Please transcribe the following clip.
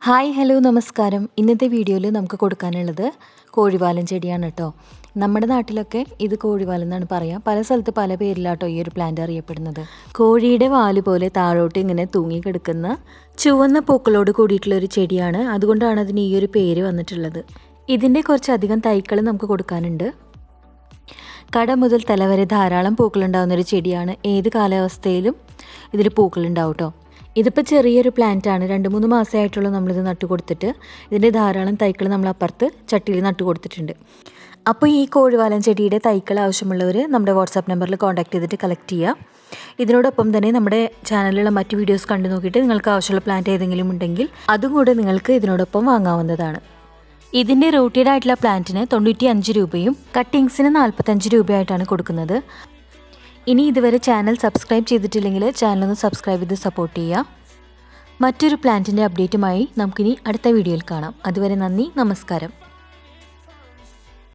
Hi hello നമസ്കാരം. ഇന്നത്തെ വീഡിയോയിൽ നമുക്ക് കൊടുക്കാനുള്ളത് കോഴിവാലൻ ചെടിയാണ് കേട്ടോ. നമ്മുടെ നാട്ടിലൊക്കെ ഇത് കോഴിവാലൻ എന്നാണ് പറയുക. പല സ്ഥലത്ത് പല പേരിലാട്ടോ ഈ ഒരു പ്ലാന്റ് അറിയപ്പെടുന്നത്. കോഴിയുടെ വാല് പോലെ താഴോട്ട് ഇങ്ങനെ തൂങ്ങിക്കിടക്കുന്ന ചുവന്ന പൂക്കളോട് കൂടിയിട്ടുള്ള ഒരു ചെടിയാണ്. അതുകൊണ്ടാണ് അതിന് ഈ ഒരു പേര് വന്നിട്ടുള്ളത്. ഇതിൻ്റെ കുറച്ചധികം തൈകൾ നമുക്ക് കൊടുക്കാനുണ്ട്. കട മുതൽ തല വരെ ധാരാളം പൂക്കളുണ്ടാകുന്നൊരു ചെടിയാണ്. ഏത് കാലാവസ്ഥയിലും ഇതിൽ പൂക്കളുണ്ടാവും കേട്ടോ. ഇതിപ്പോൾ ചെറിയൊരു പ്ലാന്റാണ്. 2-3 മാസമായിട്ടുള്ള നമ്മളിത് നട്ടു കൊടുത്തിട്ട് ഇതിൻ്റെ ധാരാളം തൈകൾ നമ്മൾ അപ്പുറത്ത് ചട്ടിയിൽ നട്ടു കൊടുത്തിട്ടുണ്ട്. അപ്പോൾ ഈ കോഴിവാലൻ ചെടിയുടെ തൈകൾ ആവശ്യമുള്ളവർ നമ്മുടെ വാട്സാപ്പ് നമ്പറിൽ കോൺടാക്ട് ചെയ്തിട്ട് കളക്ട് ചെയ്യുക. ഇതിനോടൊപ്പം തന്നെ നമ്മുടെ ചാനലിലുള്ള മറ്റ് വീഡിയോസ് കണ്ടു നോക്കിയിട്ട് നിങ്ങൾക്ക് ആവശ്യമുള്ള പ്ലാന്റ് ഏതെങ്കിലും ഉണ്ടെങ്കിൽ അതും കൂടെ നിങ്ങൾക്ക് ഇതിനോടൊപ്പം വാങ്ങാവുന്നതാണ്. ഇതിൻ്റെ റൂട്ടഡ് ആയിട്ടുള്ള പ്ലാന്റിന് 95 രൂപയും കട്ടിങ്സിന് 45 രൂപയായിട്ടാണ് കൊടുക്കുന്നത്. ഇനി ഇതുവരെ ചാനൽ സബ്സ്ക്രൈബ് ചെയ്തിട്ടില്ലെങ്കിൽ ചാനലൊന്ന് സബ്സ്ക്രൈബ് ചെയ്ത് സപ്പോർട്ട് ചെയ്യുക. മറ്റൊരു പ്ലാന്റിൻ്റെ അപ്ഡേറ്റുമായി നമുക്കിനി അടുത്ത വീഡിയോയിൽ കാണാം. അതുവരെ നന്ദി, നമസ്കാരം.